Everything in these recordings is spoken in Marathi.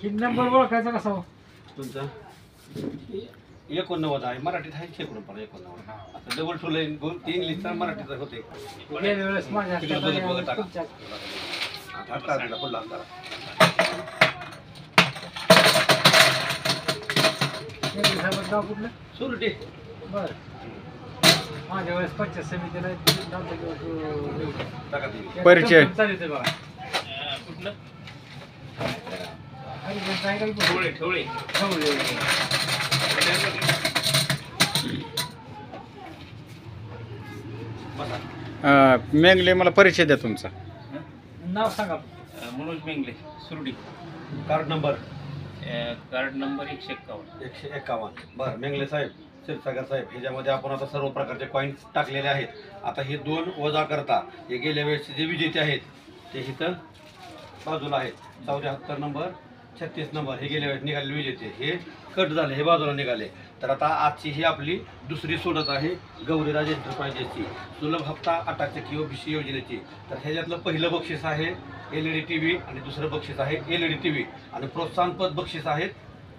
नंबर ओळखायचा कसा हो? तुमचा 89 आहे, मराठीत आहे शेकडून पण 89. आता डबल ठुलं इंग्लिशचा मराठीचा होते. गेल्या वेळेस माझ्या तिकडे बघत बघत टाका. तुमच्या आता दिला पुढला करा. साहेबांचं गाव कुठलं? सुरटी. बरं. माझ्या वेळेस पंचायत समितीला टाका ती. परिचय. चालते बघा. कुठलं? ठेवळे ठेवळे ठेवळे. मेंगले मला परिचय द्या तुमचा. नाव सांगा. Manoj Mengle, Surdi. Card number card number 151. 151. बरं, मेंगले साहेब, क्षीरसागर साहेब, ह्याच्यामध्ये आपण आता सर्व प्रकारचे कॉईन्स टाकलेले आहेत. आता हे 2 वजा करता हे गेल्या वेळेचे जे विजेते आहेत ते इथं बाजूला आहेत. 74 नंबर, 36 नंबर हे गेल्या वेळेस निघालेले विजेते हे कट झाले, हे बाजूला निघाले. तर आता आजची ही आपली दुसरी सोडत आहे गौरीराज एंटरप्राइजेसची सुलभ हप्ता 8 टक्के OBC योजनेची. तर ह्याच्यातलं पहिलं बक्षीस आहे LED TV आणि दुसरं बक्षीस आहे LED TV आणि प्रोत्साहनपद बक्षीस आहेत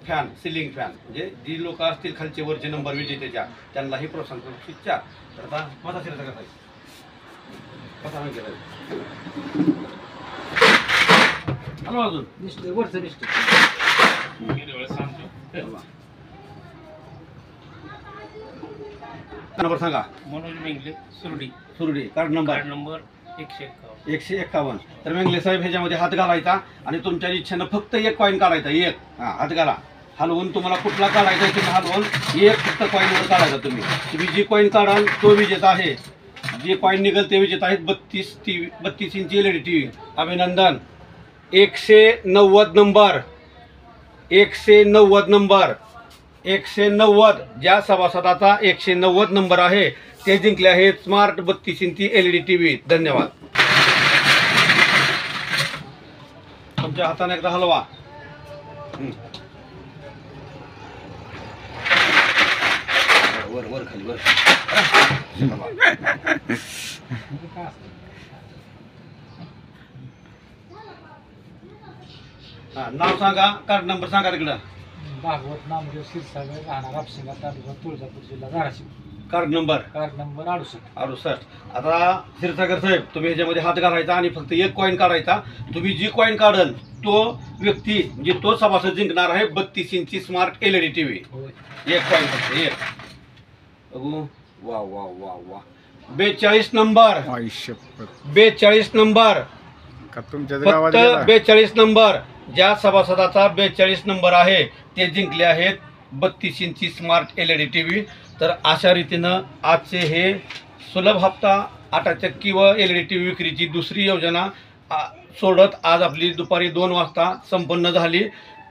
फॅन, सिलिंग फॅन. म्हणजे जी लोक असतील खालचे वरचे नंबर विजेतेच्या त्यांनाही प्रोत्साहनपद बक्षीस 4. तर आता माझा शिरसा कसा आहे कसा नाही केला हॅलो अजून निष्ठ वरचं निष्ठ. गेल्या वेळेस सांगतो. नंबर सांगा. Manoj Mengle, Surdi. Surdi. Card number card number 151. 151. तर मेंगले साहेब ह्याच्यामध्ये हात घालायचा आणि तुमच्या इच्छेनं फक्त एक कॉईन काढायचा. एक हात घाला, हलवून तुम्हाला कुठला काढायचा आहे तुम्ही हलवून एक फक्त कॉईनवर काढायचा. तुम्ही जी कॉईन काढाल तो विजेता आहे. जे कॉईन निघेल ते विजेता आहेत. 32 इंची LED TV. अभिनंदन. 190 नंबर, 190 नंबर, 190. ज्या सभासदाचा 190 नंबर आहे ते जिंकले आहेत स्मार्ट 32 इंची LED TV. धन्यवाद. तुमच्या हाताने एकदा हलवा. वर वर खाली वर. हा, नाव सांगा, कार्ड नंबर सांगा तिकडं. भागवत नामदेव क्षीरसागर राहणार आपशिंगा तालुका तुळजापूर जिल्हा Dharashiv. Card number card number 68. 68. आता क्षीरसागर साहेब तुम्ही ह्याच्यामध्ये हात घालायचा आणि फक्त एक कॉईन काढायचा. तुम्ही जी कॉईन काढल तो व्यक्ती म्हणजे तो सभासद जिंकणार आहे 32 इंची स्मार्ट LED TV. एक कॉईन फक्त एक. बघू. वा वा वा वा. 42 नंबर, आयुष्य 42 नंबर, का तुमच्या गावात फक्त गेला? 42 नंबर. ज्या सभासदाचा 42 नंबर आहे ते जिंकले आहेत 32 इंची स्मार्ट LED TV. तर अशा रीतीनं आजचे हे सुलभ हप्ता 8 टक्के व LED TV विक्रीची दुसरी योजना सोडत आज आपली दुपारी 2 वाजता संपन्न झाली.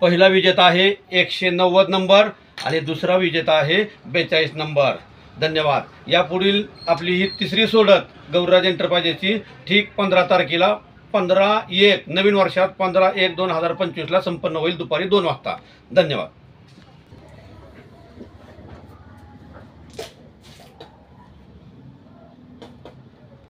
पहिला विजेता आहे 190 नंबर आणि दुसरा विजेता आहे 42 नंबर. धन्यवाद. यापुढील आपली ही तिसरी सोडत गौरीराज एंटरप्राइजेसची ठीक 15 तारखेला 15/1 नवीन वर्षात 15/1/2025 ला संपन्न होईल दुपारी 2 वाजता. धन्यवाद.